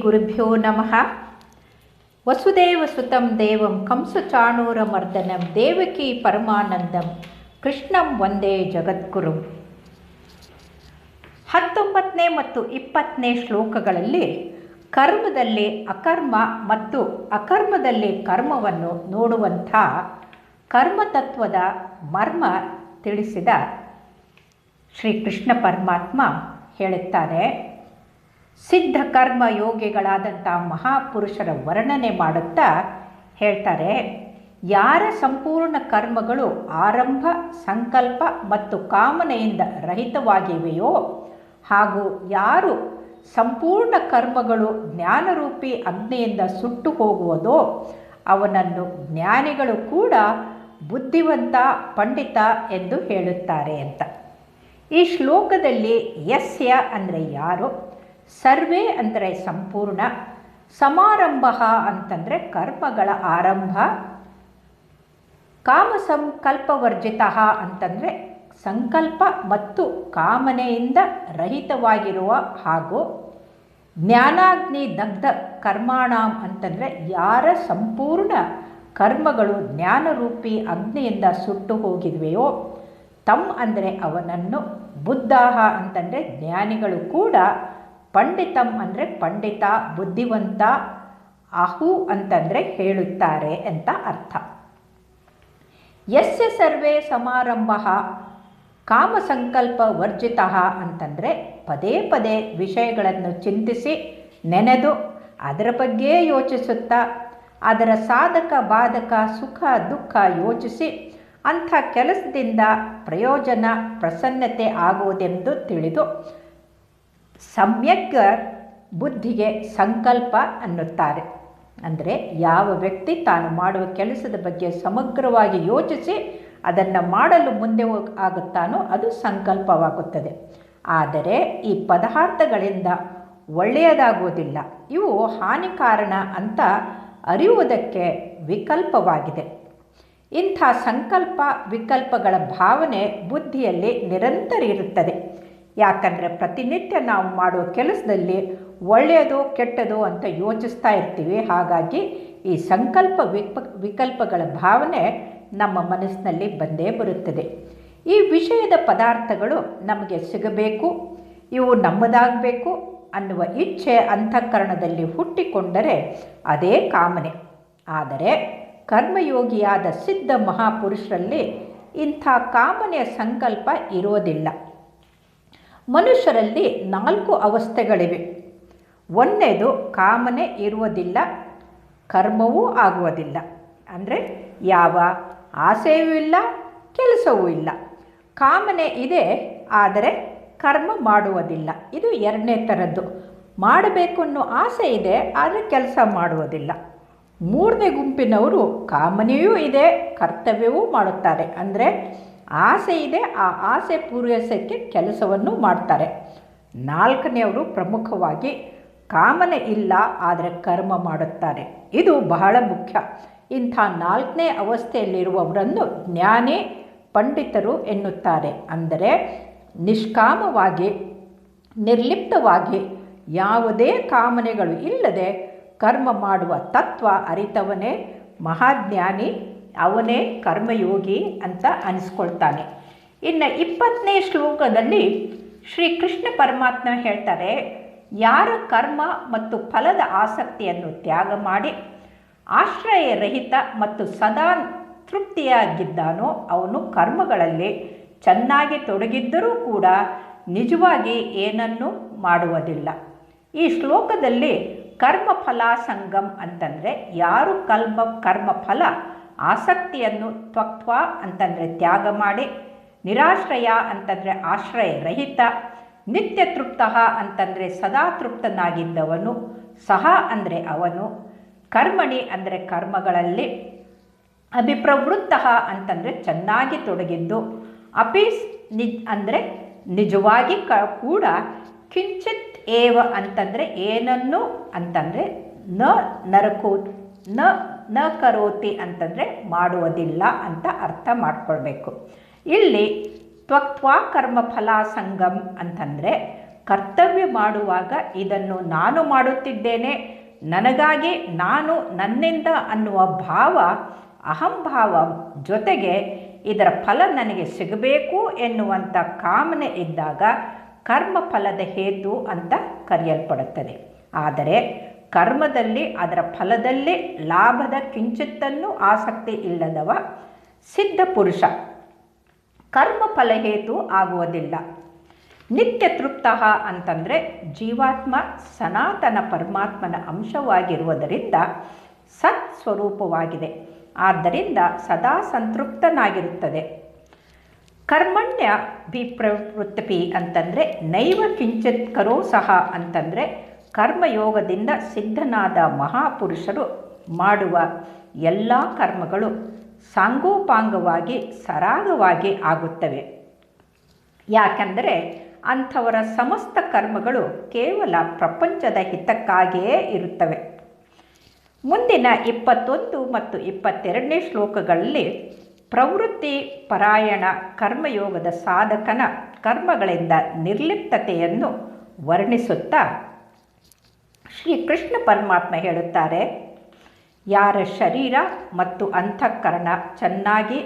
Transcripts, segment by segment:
ಗುರುಭ್ಯೋ ನಮಃ. ವಸುದೇವಸುತಂ ದೇವಂ ಕಂಸಚಾಣೂರಮರ್ದನಂ ದೇವಕೀ ಪರಮಾನಂದಂ ಕೃಷ್ಣಂ ವಂದೇ ಜಗದ್ಗುರು. 19ನೇ ಮತ್ತು 20ನೇ ಶ್ಲೋಕಗಳಲ್ಲಿ ಕರ್ಮದಲ್ಲಿ ಅಕರ್ಮ ಮತ್ತು ಅಕರ್ಮದಲ್ಲಿ ಕರ್ಮವನ್ನು ನೋಡುವಂಥ ಕರ್ಮತತ್ವದ ಮರ್ಮ ತಿಳಿಸಿದ ಶ್ರೀಕೃಷ್ಣ ಪರಮಾತ್ಮ ಹೇಳುತ್ತಾರೆ. ಸಿದ್ಧ ಕರ್ಮ ಯೋಗಿಗಳಾದಂಥ ಮಹಾಪುರುಷರ ವರ್ಣನೆ ಮಾಡುತ್ತಾ ಹೇಳ್ತಾರೆ, ಯಾರ ಸಂಪೂರ್ಣ ಕರ್ಮಗಳು ಆರಂಭ, ಸಂಕಲ್ಪ ಮತ್ತು ಕಾಮನೆಯಿಂದ ರಹಿತವಾಗಿವೆಯೋ ಹಾಗೂ ಯಾರು ಸಂಪೂರ್ಣ ಕರ್ಮಗಳು ಜ್ಞಾನರೂಪಿ ಅಗ್ನಿಯಿಂದ ಸುಟ್ಟು ಹೋಗುವುದೋ ಅವನನ್ನು ಜ್ಞಾನಿಗಳು ಕೂಡ ಬುದ್ಧಿವಂತ, ಪಂಡಿತ ಎಂದು ಹೇಳುತ್ತಾರೆ ಅಂತ. ಈ ಶ್ಲೋಕದಲ್ಲಿ ಯಸ್ಯ ಅಂದರೆ ಯಾರು, ಸರ್ವೇ ಅಂದರೆ ಸಂಪೂರ್ಣ, ಸಮಾರಂಭ ಅಂತಂದರೆ ಕರ್ಮಗಳ ಆರಂಭ, ಕಾಮಸಂಕಲ್ಪವರ್ಜಿತ ಅಂತಂದರೆ ಸಂಕಲ್ಪ ಮತ್ತು ಕಾಮನೆಯಿಂದ ರಹಿತವಾಗಿರುವ ಹಾಗೂ ಜ್ಞಾನಾಗ್ನಿ ದಗ್ಧ ಕರ್ಮಾಣಾಂ ಅಂತಂದರೆ ಯಾರ ಸಂಪೂರ್ಣ ಕರ್ಮಗಳು ಜ್ಞಾನರೂಪಿ ಅಗ್ನಿಯಿಂದ ಸುಟ್ಟು ಹೋಗಿವೆಯೋ ತಮ್ ಅಂದರೆ ಅವನನ್ನು, ಬುದ್ಧಾಹ ಅಂತಂದರೆ ಜ್ಞಾನಿಗಳು ಕೂಡ, ಪಂಡಿತಂ ಅಂದರೆ ಪಂಡಿತ, ಬುದ್ಧಿವಂತ, ಅಹು ಅಂತಂದರೆ ಹೇಳುತ್ತಾರೆ ಅಂತ ಅರ್ಥ. ಯಸ್ಯ ಸರ್ವೇ ಸಮಾರಂಭ ಕಾಮಸಂಕಲ್ಪ ವರ್ಜಿತ ಅಂತಂದರೆ ಪದೇ ಪದೇ ವಿಷಯಗಳನ್ನು ಚಿಂತಿಸಿ ನೆನೆದು ಅದರ ಬಗ್ಗೆ ಯೋಚಿಸುತ್ತಾ ಅದರ ಸಾಧಕ ಬಾಧಕ ಸುಖ ದುಃಖ ಯೋಚಿಸಿ ಅಂಥ ಕೆಲಸದಿಂದ ಪ್ರಯೋಜನ ಪ್ರಸನ್ನತೆ ಆಗುವುದೆಂದು ತಿಳಿದು ಸಮ್ಯಕ್ ಬುದ್ಧಿಗೆ ಸಂಕಲ್ಪ ಅನ್ನುತ್ತಾರೆ. ಅಂದರೆ ಯಾವ ವ್ಯಕ್ತಿ ತಾನು ಮಾಡುವ ಕೆಲಸದ ಬಗ್ಗೆ ಸಮಗ್ರವಾಗಿ ಯೋಚಿಸಿ ಅದನ್ನು ಮಾಡಲು ಮುಂದೆ ಆಗುತ್ತಾನೋ ಅದು ಸಂಕಲ್ಪವಾಗುತ್ತದೆ. ಆದರೆ ಈ ಪದಾರ್ಥಗಳಿಂದ ಒಳ್ಳೆಯದಾಗುವುದಿಲ್ಲ, ಇವು ಹಾನಿಕಾರಣ ಅಂತ ಅರಿಯುವುದಕ್ಕೆ ವಿಕಲ್ಪವಾಗಿದೆ. ಇಂಥ ಸಂಕಲ್ಪ ವಿಕಲ್ಪಗಳ ಭಾವನೆ ಬುದ್ಧಿಯಲ್ಲಿ ನಿರಂತರ ಇರುತ್ತದೆ. ಯಾಕಂದರೆ ಪ್ರತಿನಿತ್ಯ ನಾವು ಮಾಡುವ ಕೆಲಸದಲ್ಲಿ ಒಳ್ಳೆಯದು ಕೆಟ್ಟದು ಅಂತ ಯೋಚಿಸ್ತಾ ಇರ್ತೀವಿ. ಹಾಗಾಗಿ ಈ ಸಂಕಲ್ಪ ವಿಕಲ್ಪಗಳ ಭಾವನೆ ನಮ್ಮ ಮನಸ್ಸಿನಲ್ಲಿ ಬಂದೇ ಬರುತ್ತದೆ. ಈ ವಿಷಯದ ಪದಾರ್ಥಗಳು ನಮಗೆ ಸಿಗಬೇಕು, ಇವು ನಮ್ಮದಾಗಬೇಕು ಅನ್ನುವ ಇಚ್ಛೆ ಅಂತಃಕರಣದಲ್ಲಿ ಹುಟ್ಟಿಕೊಂಡರೆ ಅದೇ ಕಾಮನೆ. ಆದರೆ ಕರ್ಮಯೋಗಿಯಾದ ಸಿದ್ಧ ಮಹಾಪುರುಷರಲ್ಲಿ ಇಂಥ ಕಾಮನೆಯ ಸಂಕಲ್ಪ ಇರೋದಿಲ್ಲ. ಮನುಷ್ಯರಲ್ಲಿ 4 ಅವಸ್ಥೆಗಳಿವೆ. ಒಂದನೇದು ಕಾಮನೆ ಇರುವುದಿಲ್ಲ, ಕರ್ಮವೂ ಆಗುವುದಿಲ್ಲ. ಅಂದರೆ ಯಾವ ಆಸೆಯೂ ಇಲ್ಲ, ಕೆಲಸವೂ ಇಲ್ಲ. ಕಾಮನೆ ಇದೆ ಆದರೆ ಕರ್ಮ ಮಾಡುವುದಿಲ್ಲ. ಇದು 2ನೇ ಥರದ್ದು. ಮಾಡಬೇಕು ಅನ್ನೋ ಆಸೆ ಇದೆ ಆದರೆ ಕೆಲಸ ಮಾಡುವುದಿಲ್ಲ. 3ನೇ ಗುಂಪಿನವರು ಕಾಮನೆಯೂ ಇದೆ, ಕರ್ತವ್ಯವೂ ಮಾಡುತ್ತಾರೆ. ಅಂದರೆ ಆಸೆ ಇದೆ, ಆ ಆಸೆ ಪೂರೈಸೋಕ್ಕೆ ಕೆಲಸವನ್ನು ಮಾಡ್ತಾರೆ. 4ನೇವರು ಪ್ರಮುಖವಾಗಿ ಕಾಮನೆ ಇಲ್ಲ ಆದರೆ ಕರ್ಮ ಮಾಡುತ್ತಾರೆ. ಇದು ಬಹಳ ಮುಖ್ಯ. ಇಂಥ 4ನೇ ಅವಸ್ಥೆಯಲ್ಲಿರುವವರನ್ನು ಜ್ಞಾನಿ, ಪಂಡಿತರು ಎನ್ನುತ್ತಾರೆ. ಅಂದರೆ ನಿಷ್ಕಾಮವಾಗಿ, ನಿರ್ಲಿಪ್ತವಾಗಿ, ಯಾವುದೇ ಕಾಮನೆಗಳು ಇಲ್ಲದೆ ಕರ್ಮ ಮಾಡುವ ತತ್ವ ಅರಿತವನೇ ಮಹಾಜ್ಞಾನಿ, ಅವನೇ ಕರ್ಮಯೋಗಿ ಅಂತ ಅನಿಸ್ಕೊಳ್ತಾನೆ. ಇನ್ನು 20ನೇ ಶ್ಲೋಕದಲ್ಲಿ ಶ್ರೀಕೃಷ್ಣ ಪರಮಾತ್ಮ ಹೇಳ್ತಾರೆ, ಯಾರ ಕರ್ಮ ಮತ್ತು ಫಲದ ಆಸಕ್ತಿಯನ್ನು ತ್ಯಾಗ ಮಾಡಿ ಆಶ್ರಯರಹಿತ ಮತ್ತು ಸದಾ ತೃಪ್ತಿಯಾಗಿದ್ದಾನೋ ಅವನು ಕರ್ಮಗಳಲ್ಲಿ ಚೆನ್ನಾಗಿ ತೊಡಗಿದ್ದರೂ ಕೂಡ ನಿಜವಾಗಿ ಏನನ್ನೂ ಮಾಡುವುದಿಲ್ಲ. ಈ ಶ್ಲೋಕದಲ್ಲಿ ಕರ್ಮಫಲ ಸಂಗಮ್ ಅಂತಂದರೆ ಯಾರು ಕರ್ಮಫಲ ಆಸಕ್ತಿಯನ್ನು ತ್ಯಕ್ತ್ವ ಅಂತಂದರೆ ತ್ಯಾಗ ಮಾಡಿ, ನಿರಾಶ್ರಯ ಅಂತಂದರೆ ಆಶ್ರಯರಹಿತ, ನಿತ್ಯ ತೃಪ್ತ ಅಂತಂದರೆ ಸದಾ ತೃಪ್ತನಾಗಿದ್ದವನು, ಸಹ ಅಂದರೆ ಅವನು, ಕರ್ಮಣಿ ಅಂದರೆ ಕರ್ಮಗಳಲ್ಲಿ, ಅಭಿಪ್ರವೃತ್ತ ಅಂತಂದರೆ ಚೆನ್ನಾಗಿ ತೊಡಗಿದ್ದು, ಅಪೀಸ್ ಅಂದರೆ ನಿಜವಾಗಿ ಕೂಡ, ಕಿಂಚಿತ್ ಏವ ಅಂತಂದರೆ ಏನನ್ನು ಅಂತಂದರೆ ನ ಕರೋತಿ ಅಂತಂದರೆ ಮಾಡುವುದಿಲ್ಲ ಅಂತ ಅರ್ಥ ಮಾಡಿಕೊಳ್ಬೇಕು. ಇಲ್ಲಿ ತ್ಯಕ್ತ್ವ ಕರ್ಮಫಲ ಸಂಗಮ್ ಅಂತಂದರೆ ಕರ್ತವ್ಯ ಮಾಡುವಾಗ ಇದನ್ನು ನಾನು ಮಾಡುತ್ತಿದ್ದೇನೆ, ನನಗಾಗಿ ನಾನು ನನ್ನಿಂದ ಅನ್ನುವ ಭಾವ, ಅಹಂಭಾವ ಜೊತೆಗೆ ಇದರ ಫಲ ನನಗೆ ಸಿಗಬೇಕು ಎನ್ನುವಂಥ ಕಾಮನೆ ಇದ್ದಾಗ ಕರ್ಮಫಲದ ಹೇತು ಅಂತ ಕರೆಯಲ್ಪಡುತ್ತದೆ. ಆದರೆ ಕರ್ಮದಲ್ಲಿ ಅದರ ಫಲದಲ್ಲಿ ಲಾಭದ ಕಿಂಚಿತ್ತನ್ನೂ ಆಸಕ್ತಿ ಇಲ್ಲದವ ಸಿದ್ಧ ಪುರುಷ ಕರ್ಮಫಲ ಹೇತು ಆಗುವುದಿಲ್ಲ. ನಿತ್ಯ ತೃಪ್ತ ಅಂತಂದರೆ ಜೀವಾತ್ಮ ಸನಾತನ ಪರಮಾತ್ಮನ ಅಂಶವಾಗಿರುವುದರಿಂದ ಸತ್ ಸ್ವರೂಪವಾಗಿದೆ. ಆದ್ದರಿಂದ ಸದಾ ಸಂತೃಪ್ತನಾಗಿರುತ್ತದೆ. ಕರ್ಮಣ್ಯ ಪ್ರವೃತ್ತಿ ಅಂತಂದರೆ ನೈವ ಕಿಂಚಿತ್ ಕರೋ ಸಹ ಅಂತಂದರೆ ಕರ್ಮಯೋಗದಿಂದ ಸಿದ್ಧನಾದ ಮಹಾಪುರುಷರು ಮಾಡುವ ಎಲ್ಲ ಕರ್ಮಗಳು ಸಾಂಗೋಪಾಂಗವಾಗಿ ಸರಾಗವಾಗಿ ಆಗುತ್ತವೆ. ಯಾಕೆಂದರೆ ಅಂಥವರ ಸಮಸ್ತ ಕರ್ಮಗಳು ಕೇವಲ ಪ್ರಪಂಚದ ಹಿತಕ್ಕಾಗಿಯೇ ಇರುತ್ತವೆ. ಮುಂದಿನ 21 ಮತ್ತು 22ನೇ ಶ್ಲೋಕಗಳಲ್ಲಿ ಪ್ರವೃತ್ತಿ ಪರಾಯಣ ಕರ್ಮಯೋಗದ ಸಾಧಕನ ಕರ್ಮಗಳಿಂದ ನಿರ್ಲಿಪ್ತತೆಯನ್ನು ವರ್ಣಿಸುತ್ತಾ ಶ್ರೀಕೃಷ್ಣ ಪರಮಾತ್ಮ ಹೇಳುತ್ತಾರೆ, ಯಾರ ಶರೀರ ಮತ್ತು ಅಂತಃಕರಣ ಚೆನ್ನಾಗಿ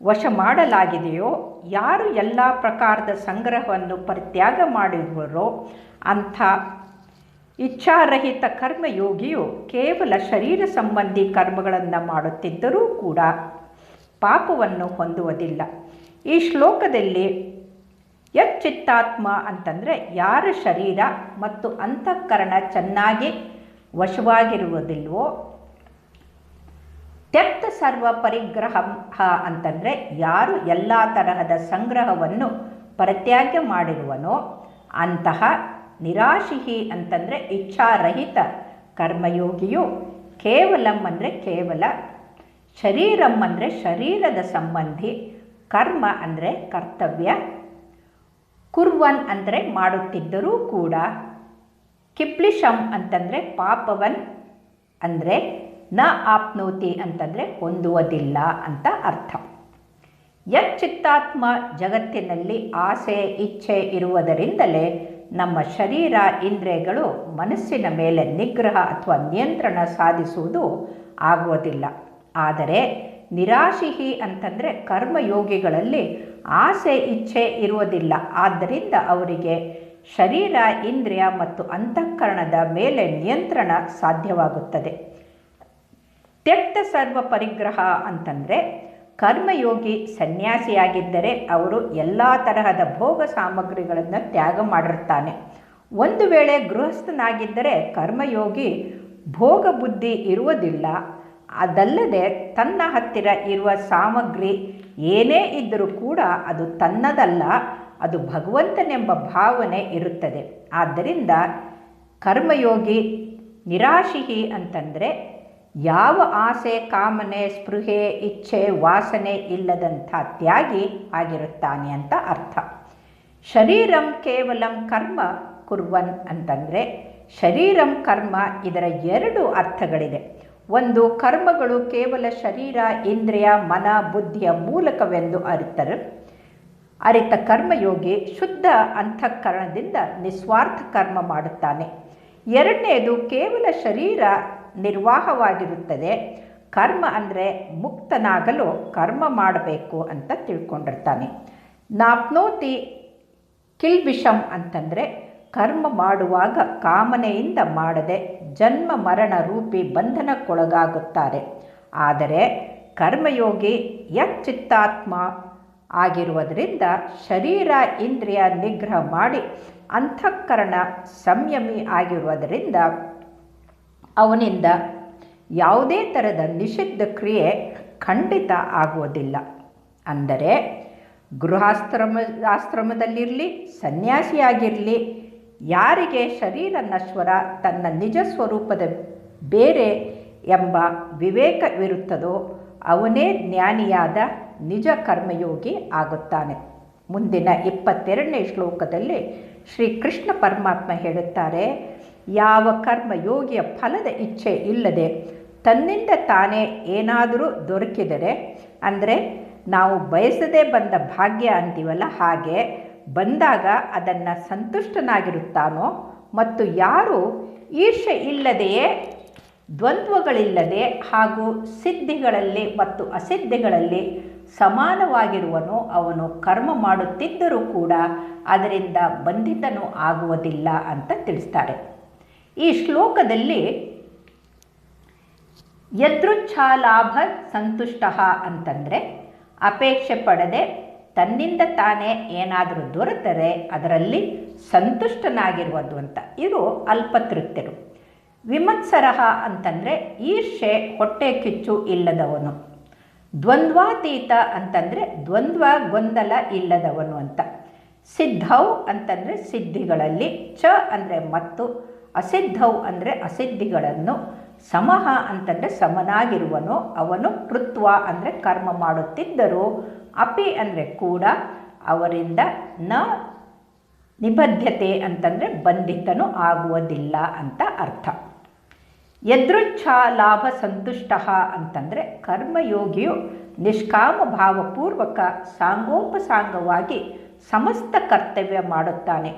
ವಶ ಮಾಡಲಾಗಿದೆಯೋ, ಯಾರು ಎಲ್ಲ ಪ್ರಕಾರದ ಸಂಗ್ರಹವನ್ನು ಪರಿತ್ಯಾಗ ಮಾಡಿರುವರೋ ಅಂಥ ಇಚ್ಛಾರಹಿತ ಕರ್ಮಯೋಗಿಯು ಕೇವಲ ಶರೀರ ಸಂಬಂಧಿ ಕರ್ಮಗಳನ್ನು ಮಾಡುತ್ತಿದ್ದರೂ ಕೂಡ ಪಾಪವನ್ನು ಹೊಂದುವುದಿಲ್ಲ. ಈ ಶ್ಲೋಕದಲ್ಲಿ ಯಚ್ಚಿತ್ತಾತ್ಮ ಅಂತಂದರೆ ಯಾರ ಶರೀರ ಮತ್ತು ಅಂತಃಕರಣ ಚೆನ್ನಾಗಿ ವಶವಾಗಿರುವುದಿಲ್ವೋ, ತ್ಯಕ್ತ ಸರ್ವ ಪರಿಗ್ರಹ ಅಂತಂದರೆ ಯಾರು ಎಲ್ಲ ತರಹದ ಸಂಗ್ರಹವನ್ನು ಪರಿತ್ಯಾಗ ಮಾಡಿರುವನೋ ಅಂತಹ ನಿರಾಶಿಹಿ ಅಂತಂದರೆ ಇಚ್ಛಾರಹಿತ ಕರ್ಮಯೋಗಿಯು ಕೇವಲಂ ಅಂದರೆ ಕೇವಲ, ಶರೀರಂ ಅಂದರೆ ಶರೀರದ ಸಂಬಂಧಿ, ಕರ್ಮ ಅಂದರೆ ಕರ್ತವ್ಯ, ಕುರ್ವನ್ ಅಂದರೆ ಮಾಡುತ್ತಿದ್ದರೂ ಕೂಡ, ಕಿಪ್ಲಿಶಂ ಅಂತಂದರೆ ಪಾಪವನ್ ಅಂದರೆ ನ ಆಪ್ನೋತಿ ಅಂತಂದರೆ ಹೊಂದುವುದಿಲ್ಲ ಅಂತ ಅರ್ಥ. ಯಚ್ಚಿತ್ತಾತ್ಮ ಜಗತ್ತಿನಲ್ಲಿ ಆಸೆ ಇಚ್ಛೆ ಇರುವುದರಿಂದಲೇ ನಮ್ಮ ಶರೀರ ಇಂದ್ರಿಯಗಳು ಮನಸ್ಸಿನ ಮೇಲೆ ನಿಗ್ರಹ ಅಥವಾ ನಿಯಂತ್ರಣ ಸಾಧಿಸುವುದು ಆಗುವುದಿಲ್ಲ. ಆದರೆ ನಿರಾಶಿಹಿ ಅಂತಂದರೆ ಕರ್ಮಯೋಗಿಗಳಲ್ಲಿ ಆಸೆ ಇಚ್ಛೆ ಇರುವುದಿಲ್ಲ. ಆದ್ದರಿಂದ ಅವರಿಗೆ ಶರೀರ ಇಂದ್ರಿಯ ಮತ್ತು ಅಂತಃಕರಣದ ಮೇಲೆ ನಿಯಂತ್ರಣ ಸಾಧ್ಯವಾಗುತ್ತದೆ. ತ್ಯಕ್ತ ಸರ್ವ ಪರಿಗ್ರಹ ಅಂತಂದರೆ ಕರ್ಮಯೋಗಿ ಸನ್ಯಾಸಿಯಾಗಿದ್ದರೆ ಅವರು ಎಲ್ಲ ತರಹದ ಭೋಗ ಸಾಮಗ್ರಿಗಳನ್ನು ತ್ಯಾಗ ಮಾಡಿರ್ತಾನೆ. ಒಂದು ವೇಳೆ ಗೃಹಸ್ಥನಾಗಿದ್ದರೆ ಕರ್ಮಯೋಗಿ ಭೋಗ ಬುದ್ಧಿ ಇರುವುದಿಲ್ಲ. ಅದಲ್ಲದೆ ತನ್ನ ಹತ್ತಿರ ಇರುವ ಸಾಮಗ್ರಿ ಏನೇ ಇದ್ದರೂ ಕೂಡ ಅದು ತನ್ನದಲ್ಲ, ಅದು ಭಗವಂತನೆಂಬ ಭಾವನೆ ಇರುತ್ತದೆ. ಆದ್ದರಿಂದ ಕರ್ಮಯೋಗಿ ನಿರಾಶಿಹಿ ಅಂತಂದರೆ ಯಾವ ಆಸೆ ಕಾಮನೆ ಸ್ಪೃಹೆ ಇಚ್ಛೆ ವಾಸನೆ ಇಲ್ಲದಂಥ ತ್ಯಾಗಿ ಆಗಿರುತ್ತಾನೆ ಅಂತ ಅರ್ಥ. ಶರೀರಂ ಕೇವಲಂ ಕರ್ಮ ಕುರ್ವನ್ ಅಂತಂದರೆ ಶರೀರಂ ಕರ್ಮ, ಇದರ ಎರಡು ಅರ್ಥಗಳಿದೆ. ಒಂದು, ಕರ್ಮಗಳು ಕೇವಲ ಶರೀರ ಇಂದ್ರಿಯ ಮನ ಬುದ್ಧಿಯ ಮೂಲಕವೆಂದು ಅರಿತ ಕರ್ಮಯೋಗಿ ಶುದ್ಧ ಅಂತಃಕರಣದಿಂದ ನಿಸ್ವಾರ್ಥ ಕರ್ಮ ಮಾಡುತ್ತಾನೆ. ಎರಡನೇದು, ಕೇವಲ ಶರೀರ ನಿರ್ವಾಹವಾಗಿರುತ್ತದೆ, ಕರ್ಮ ಅಂದರೆ ಮುಕ್ತನಾಗಲು ಕರ್ಮ ಮಾಡಬೇಕು ಅಂತ ತಿಳ್ಕೊಂಡಿರ್ತಾನೆ. ನಾಪ್ನೋತಿ ಕಿಲ್ಬಿಷಂ ಅಂತಂದರೆ ಕರ್ಮ ಮಾಡುವಾಗ ಕಾಮನೆಯಿಂದ ಮಾಡದೆ ಜನ್ಮ ಮರಣ ರೂಪಿ ಬಂಧನಕ್ಕೊಳಗಾಗುತ್ತಾರೆ. ಆದರೆ ಕರ್ಮಯೋಗಿ ಯಚ್ಚಿತ್ತಾತ್ಮ ಆಗಿರುವುದರಿಂದ ಶರೀರ ಇಂದ್ರಿಯ ನಿಗ್ರಹ ಮಾಡಿ ಅಂತಃಕರಣ ಸಂಯಮಿ ಆಗಿರುವುದರಿಂದ ಅವನಿಂದ ಯಾವುದೇ ಥರದ ನಿಷಿದ್ಧ ಕ್ರಿಯೆ ಖಂಡಿತ ಆಗುವುದಿಲ್ಲ. ಅಂದರೆ ಆಶ್ರಮದಲ್ಲಿರಲಿ ಸನ್ಯಾಸಿಯಾಗಿರಲಿ, ಯಾರಿಗೆ ಶರೀರ ನಶ್ವರ ತನ್ನ ನಿಜ ಸ್ವರೂಪದ ಬೇರೆ ಎಂಬ ವಿವೇಕವಿರುತ್ತದೋ ಅವನೇ ಜ್ಞಾನಿಯಾದ ನಿಜ ಕರ್ಮಯೋಗಿ ಆಗುತ್ತಾನೆ. ಮುಂದಿನ 22ನೇ ಶ್ಲೋಕದಲ್ಲಿ ಶ್ರೀಕೃಷ್ಣ ಪರಮಾತ್ಮ ಹೇಳುತ್ತಾರೆ, ಯಾವ ಕರ್ಮಯೋಗಿಯ ಫಲದ ಇಚ್ಛೆ ಇಲ್ಲದೆ ತನ್ನಿಂದ ತಾನೇ ಏನಾದರೂ ದೊರಕಿದರೆ, ಅಂದರೆ ನಾವು ಬಯಸದೇ ಬಂದ ಭಾಗ್ಯ ಅಂತೀವಲ್ಲ, ಹಾಗೆ ಬಂದಾಗ ಅದನ್ನು ಸಂತುಷ್ಟನಾಗಿರುತ್ತಾನೋ ಮತ್ತು ಯಾರು ಈರ್ಷೆ ಇಲ್ಲದೆಯೇ ದ್ವಂದ್ವಗಳಿಲ್ಲದೆ ಹಾಗೂ ಸಿದ್ಧಿಗಳಲ್ಲಿ ಮತ್ತು ಅಸಿದ್ಧಿಗಳಲ್ಲಿ ಸಮಾನವಾಗಿರುವನೋ ಅವನು ಕರ್ಮ ಮಾಡುತ್ತಿದ್ದರೂ ಕೂಡ ಅದರಿಂದ ಬಂಧಿತನೂ ಆಗುವುದಿಲ್ಲ ಅಂತ ತಿಳಿಸ್ತಾರೆ. ಈ ಶ್ಲೋಕದಲ್ಲಿ ಯದೃಚ್ಛಾಲಾಭ ಸಂತುಷ್ಟ ಅಂತಂದರೆ ಅಪೇಕ್ಷೆ ಪಡದೆ ತನ್ನಿಂದ ತಾನೇ ಏನಾದರೂ ದೊರೆತರೆ ಅದರಲ್ಲಿ ಸಂತುಷ್ಟನಾಗಿರುವುದು ಅಂತ. ಇವರು ಅಲ್ಪತೃಪ್ತರು. ವಿಮತ್ಸರಃ ಅಂತಂದರೆ ಈರ್ಷೆ ಹೊಟ್ಟೆ ಕಿಚ್ಚು ಇಲ್ಲದವನು. ದ್ವಂದ್ವಾತೀತ ಅಂತಂದರೆ ದ್ವಂದ್ವ ಗೊಂದಲ ಇಲ್ಲದವನು ಅಂತ. ಸಿದ್ಧೌ ಅಂತಂದರೆ ಸಿದ್ಧಿಗಳಲ್ಲಿ, ಚ ಅಂದರೆ ಮತ್ತು, ಅಸಿದ್ಧೌ ಅಂದರೆ ಅಸಿದ್ಧಿಗಳನ್ನು, ಸಮಃ ಅಂತಂದರೆ ಸಮನಾಗಿರುವನು ಅವನು, ಕೃತ್ವ ಅಂದರೆ ಕರ್ಮ ಮಾಡುತ್ತಿದ್ದರೂ, ಅಪಿ ಅಂದರೆ ಕೂಡ, ಅವರಿಂದ ನ ನಿಬದ್ಧತೆ ಅಂತಂದರೆ ಬಂಧಿತನು ಆಗುವುದಿಲ್ಲ ಅಂತ ಅರ್ಥ. ಯದೃಚ್ಛಾ ಲಾಭ ಸಂತುಷ್ಟ ಅಂತಂದರೆ ಕರ್ಮಯೋಗಿಯು ನಿಷ್ಕಾಮ ಭಾವಪೂರ್ವಕ ಸಾಂಗೋಪಸಾಂಗವಾಗಿ ಸಮಸ್ತ ಕರ್ತವ್ಯ ಮಾಡುತ್ತಾನೆ.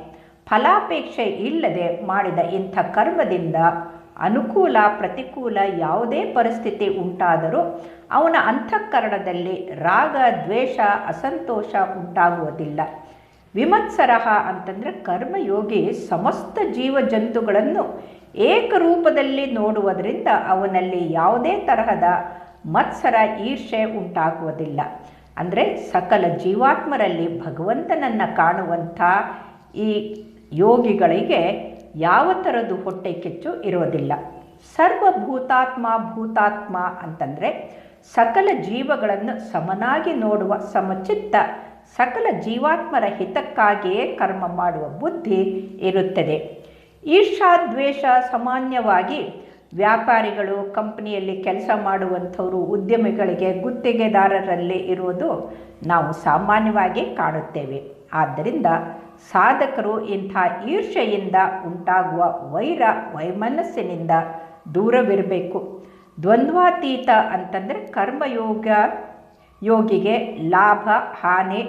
ಫಲಾಪೇಕ್ಷೆ ಇಲ್ಲದೆ ಮಾಡಿದ ಇಂಥ ಕರ್ಮದಿಂದ ಅನುಕೂಲ ಪ್ರತಿಕೂಲ ಯಾವುದೇ ಪರಿಸ್ಥಿತಿ ಉಂಟಾದರೂ ಅವನ ಅಂತಃಕರಣದಲ್ಲಿ ರಾಗ ದ್ವೇಷ ಅಸಂತೋಷ ಉಂಟಾಗುವುದಿಲ್ಲ. ವಿಮತ್ಸರಃ ಅಂತಂದರೆ ಕರ್ಮಯೋಗಿ ಸಮಸ್ತ ಜೀವಜಂತುಗಳನ್ನು ಏಕರೂಪದಲ್ಲಿ ನೋಡುವುದರಿಂದ ಅವನಲ್ಲಿ ಯಾವುದೇ ತರಹದ ಮತ್ಸರ ಈರ್ಷೆ ಉಂಟಾಗುವುದಿಲ್ಲ. ಅಂದರೆ ಸಕಲ ಜೀವಾತ್ಮರಲ್ಲಿ ಭಗವಂತನನ್ನು ಕಾಣುವಂಥ ಈ ಯೋಗಿಗಳಿಗೆ ಯಾವ ಥರದ್ದು ಹೊಟ್ಟೆ ಕಿಚ್ಚು ಇರೋದಿಲ್ಲ. ಸರ್ವಭೂತಾತ್ಮ ಭೂತಾತ್ಮ ಅಂತಂದರೆ ಸಕಲ ಜೀವಗಳನ್ನು ಸಮನಾಗಿ ನೋಡುವ ಸಮಚಿತ್ತ, ಸಕಲ ಜೀವಾತ್ಮರ ಹಿತಕ್ಕಾಗಿಯೇ ಕರ್ಮ ಮಾಡುವ ಬುದ್ಧಿ ಇರುತ್ತದೆ. ಈರ್ಷಾದ್ವೇಷ ಸಾಮಾನ್ಯವಾಗಿ ವ್ಯಾಪಾರಿಗಳು, ಕಂಪನಿಯಲ್ಲಿ ಕೆಲಸ ಮಾಡುವಂಥವರು, ಉದ್ಯಮಿಗಳಿಗೆ, ಗುತ್ತಿಗೆದಾರರಲ್ಲಿ ಇರುವುದು ನಾವು ಸಾಮಾನ್ಯವಾಗಿ ಕಾಣುತ್ತೇವೆ. ಆದ್ದರಿಂದ ಸಾಧಕರು ಇಂಥ ಈರ್ಷೆಯಿಂದ ಉಂಟಾಗುವ ವೈಮನಸ್ಸಿನಿಂದ ದೂರವಿರಬೇಕು. ದ್ವಂದ್ವಾತೀತ ಅಂತಂದರೆ ಯೋಗಿಗೆ ಲಾಭ ಹಾನಿ,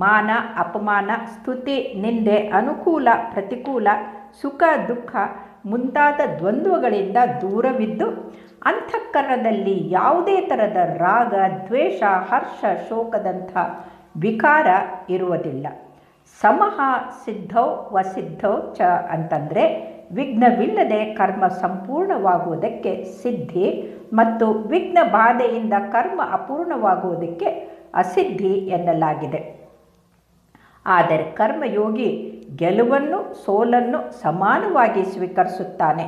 ಮಾನ ಅಪಮಾನ, ಸ್ತುತಿ ನಿಂದೆ, ಅನುಕೂಲ ಪ್ರತಿಕೂಲ, ಸುಖ ದುಃಖ ಮುಂತಾದ ದ್ವಂದ್ವಗಳಿಂದ ದೂರವಿದ್ದು ಅಂತಃಕರಣದಲ್ಲಿ ಯಾವುದೇ ಥರದ ರಾಗ ದ್ವೇಷ ಹರ್ಷ ಶೋಕದಂಥ ವಿಕಾರ ಇರುವುದಿಲ್ಲ. ಸಮಃ ಸಿದ್ಧೌ ವಸಿದ್ಧೌ ಚ ಅಂತಂದರೆ ವಿಘ್ನವಿಲ್ಲದೆ ಕರ್ಮ ಸಂಪೂರ್ಣವಾಗುವುದಕ್ಕೆ ಸಿದ್ಧಿ ಮತ್ತು ವಿಘ್ನ ಬಾಧೆಯಿಂದ ಕರ್ಮ ಅಪೂರ್ಣವಾಗುವುದಕ್ಕೆ ಅಸಿದ್ಧಿ ಎನ್ನಲಾಗಿದೆ. ಆದರೆ ಕರ್ಮಯೋಗಿ ಗೆಲುವನ್ನು ಸೋಲನ್ನು ಸಮಾನವಾಗಿ ಸ್ವೀಕರಿಸುತ್ತಾನೆ.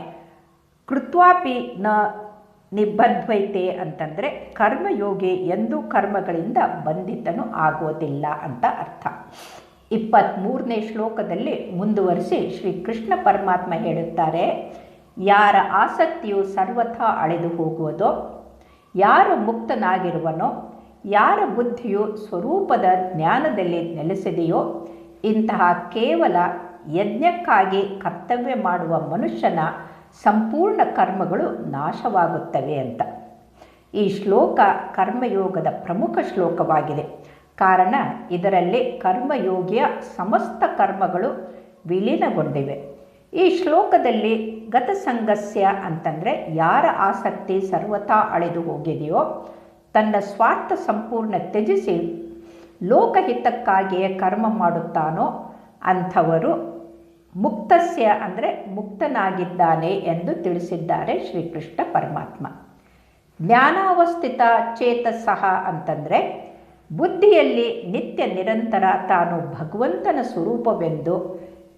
ಕೃತ್ವಾಪಿ ನ ನಿಬದ್ಧೈತೆ ಅಂತಂದರೆ ಕರ್ಮಯೋಗಿ ಎಂದೂ ಕರ್ಮಗಳಿಂದ ಬಂಧಿತನು ಆಗೋದಿಲ್ಲ ಅಂತ ಅರ್ಥ. 23ನೇ ಶ್ಲೋಕದಲ್ಲಿ ಮುಂದುವರಿಸಿ ಶ್ರೀ ಕೃಷ್ಣ ಪರಮಾತ್ಮ ಹೇಳುತ್ತಾರೆ, ಯಾರ ಆಸಕ್ತಿಯು ಸರ್ವಥಾ ಅಳೆದು ಹೋಗುವುದೋ, ಯಾರು ಮುಕ್ತನಾಗಿರುವನೋ, ಯಾರ ಬುದ್ಧಿಯು ಸ್ವರೂಪದ ಜ್ಞಾನದಲ್ಲಿ ನೆಲೆಸಿದೆಯೋ, ಇಂತಹ ಕೇವಲ ಯಜ್ಞಕ್ಕಾಗಿ ಕರ್ತವ್ಯ ಮಾಡುವ ಮನುಷ್ಯನ ಸಂಪೂರ್ಣ ಕರ್ಮಗಳು ನಾಶವಾಗುತ್ತವೆ ಅಂತ. ಈ ಶ್ಲೋಕ ಕರ್ಮಯೋಗದ ಪ್ರಮುಖ ಶ್ಲೋಕವಾಗಿದೆ. ಕಾರಣ ಇದರಲ್ಲಿ ಕರ್ಮಯೋಗಿಯ ಸಮಸ್ತ ಕರ್ಮಗಳು ವಿಲೀನಗೊಂಡಿವೆ. ಈ ಶ್ಲೋಕದಲ್ಲಿ ಗತಸಂಗಸ್ಯ ಅಂತಂದರೆ ಯಾರ ಆಸಕ್ತಿ ಸರ್ವಥಾ ಅಳೆದು ಹೋಗಿದೆಯೋ, ತನ್ನ ಸ್ವಾರ್ಥ ಸಂಪೂರ್ಣ ತ್ಯಜಿಸಿ ಲೋಕಹಿತಕ್ಕಾಗಿಯೇ ಕರ್ಮ ಮಾಡುತ್ತಾನೋ ಅಂಥವರು ಮುಕ್ತಸ್ಯ ಅಂದರೆ ಮುಕ್ತನಾಗಿದ್ದಾನೆ ಎಂದು ತಿಳಿಸಿದ್ದಾರೆ ಶ್ರೀಕೃಷ್ಣ ಪರಮಾತ್ಮ. ಜ್ಞಾನಾವಸ್ಥಿತ ಚೇತಸಃ ಅಂತಂದರೆ ಬುದ್ಧಿಯಲ್ಲಿ ನಿತ್ಯ ನಿರಂತರ ತಾನು ಭಗವಂತನ ಸ್ವರೂಪವೆಂದು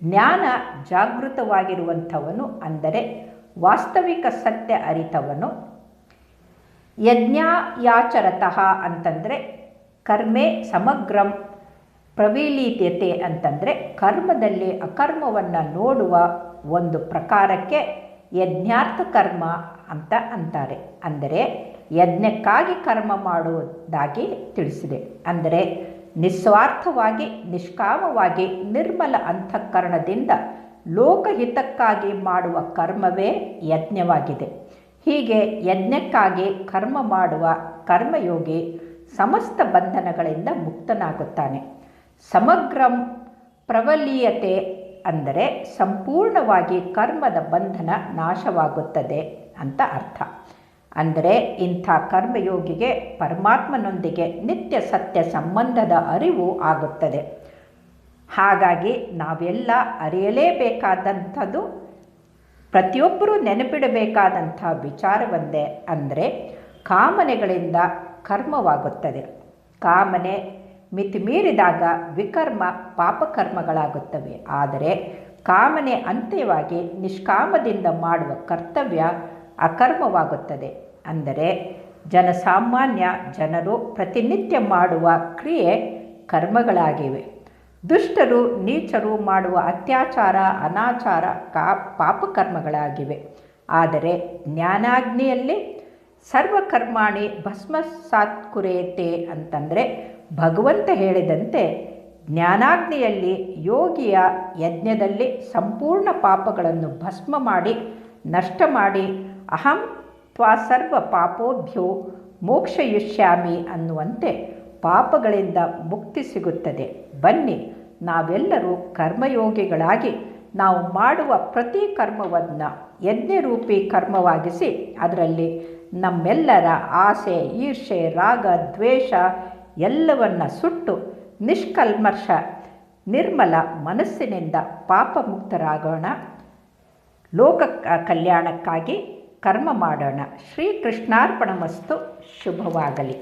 ಜ್ಞಾನ ಜಾಗೃತವಾಗಿರುವಂಥವನು, ಅಂದರೆ ವಾಸ್ತವಿಕ ಸತ್ಯ ಅರಿತವನು. ಯಜ್ಞಾಯಾಚರತಃ ಅಂತಂದರೆ ಕರ್ಮೆ ಸಮಗ್ರಂ ಪ್ರವಿಲೀಯತೆ ಅಂತಂದರೆ ಕರ್ಮದಲ್ಲಿ ಅಕರ್ಮವನ್ನು ನೋಡುವ ಒಂದು ಪ್ರಕಾರಕ್ಕೆ ಯಜ್ಞಾರ್ಥ ಕರ್ಮ ಅಂತ ಅಂತಾರೆ. ಅಂದರೆ ಯಜ್ಞಕ್ಕಾಗಿ ಕರ್ಮ ಮಾಡುವುದಾಗಿ ತಿಳಿಸಿದೆ. ಅಂದರೆ ನಿಸ್ವಾರ್ಥವಾಗಿ ನಿಷ್ಕಾಮವಾಗಿ ನಿರ್ಮಲ ಅಂತಃಕರಣದಿಂದ ಲೋಕಹಿತಕ್ಕಾಗಿ ಮಾಡುವ ಕರ್ಮವೇ ಯಜ್ಞವಾಗಿದೆ. ಹೀಗೆ ಯಜ್ಞಕ್ಕಾಗಿ ಕರ್ಮ ಮಾಡುವ ಕರ್ಮಯೋಗಿ ಸಮಸ್ತ ಬಂಧನಗಳಿಂದ ಮುಕ್ತನಾಗುತ್ತಾನೆ. ಸಮಗ್ರಂ ಪ್ರವಲೀಯತೆ ಅಂದರೆ ಸಂಪೂರ್ಣವಾಗಿ ಕರ್ಮದ ಬಂಧನ ನಾಶವಾಗುತ್ತದೆ ಅಂತ ಅರ್ಥ. ಅಂದರೆ ಇಂಥ ಕರ್ಮಯೋಗಿಗೆ ಪರಮಾತ್ಮನೊಂದಿಗೆ ನಿತ್ಯ ಸತ್ಯ ಸಂಬಂಧದ ಅರಿವು ಆಗುತ್ತದೆ. ಹಾಗಾಗಿ ನಾವೆಲ್ಲ ಅರಿಯಲೇಬೇಕಾದಂಥದ್ದು, ಪ್ರತಿಯೊಬ್ಬರೂ ನೆನಪಿಡಬೇಕಾದಂಥ ವಿಚಾರವೊಂದೇ, ಅಂದರೆ ಕಾಮನೆಗಳಿಂದ ಕರ್ಮವಾಗುತ್ತದೆ. ಕಾಮನೆ ಮಿತಿಮೀರಿದಾಗ ವಿಕರ್ಮ ಪಾಪಕರ್ಮಗಳಾಗುತ್ತವೆ. ಆದರೆ ಕಾಮನೆ ಅಂತ್ಯವಾಗಿ ನಿಷ್ಕಾಮದಿಂದ ಮಾಡುವ ಕರ್ತವ್ಯ ಅಕರ್ಮವಾಗುತ್ತದೆ. ಅಂದರೆ ಜನಸಾಮಾನ್ಯ ಜನರು ಪ್ರತಿನಿತ್ಯ ಮಾಡುವ ಕ್ರಿಯೆ ಕರ್ಮಗಳಾಗಿವೆ. ದುಷ್ಟರು ನೀಚರು ಮಾಡುವ ಅತ್ಯಾಚಾರ ಅನಾಚಾರ ಪಾಪಕರ್ಮಗಳಾಗಿವೆ. ಆದರೆ ಜ್ಞಾನಾಗ್ನಿಯಲ್ಲಿ ಸರ್ವಕರ್ಮಾಣಿ ಭಸ್ಮಸಾತ್ ಕುರೇತೆ ಅಂತಂದರೆ ಭಗವಂತ ಹೇಳಿದಂತೆ ಜ್ಞಾನಾಗ್ನಿಯಲ್ಲಿ ಯೋಗಿಯ ಯಜ್ಞದಲ್ಲಿ ಸಂಪೂರ್ಣ ಪಾಪಗಳನ್ನು ಭಸ್ಮ ಮಾಡಿ ನಷ್ಟ ಮಾಡಿ ಅಹಂ ತ್ವಾ ಸರ್ವ ಪಾಪೋಭ್ಯೋ ಮೋಕ್ಷಯಿಷ್ಯಾಮಿ ಅನ್ನುವಂತೆ ಪಾಪಗಳಿಂದ ಮುಕ್ತಿ ಸಿಗುತ್ತದೆ. ಬನ್ನಿ, ನಾವೆಲ್ಲರೂ ಕರ್ಮಯೋಗಿಗಳಾಗಿ ನಾವು ಮಾಡುವ ಪ್ರತಿ ಕರ್ಮವನ್ನು ಯಜ್ಞರೂಪಿ ಕರ್ಮವಾಗಿಸಿ ಅದರಲ್ಲಿ ನಮ್ಮೆಲ್ಲರ ಆಸೆ, ಈರ್ಷೆ, ರಾಗ, ದ್ವೇಷ ಎಲ್ಲವನ್ನ ಸುಟ್ಟು ನಿಷ್ಕಲ್ಮಶ ನಿರ್ಮಲ ಮನಸ್ಸಿನಿಂದ ಪಾಪಮುಕ್ತರಾಗೋಣ. ಲೋಕ ಕಲ್ಯಾಣಕ್ಕಾಗಿ ಕರ್ಮ ಮಾಡೋಣ. ಶ್ರೀಕೃಷ್ಣಾರ್ಪಣಮಸ್ತು. ಶುಭವಾಗಲಿ.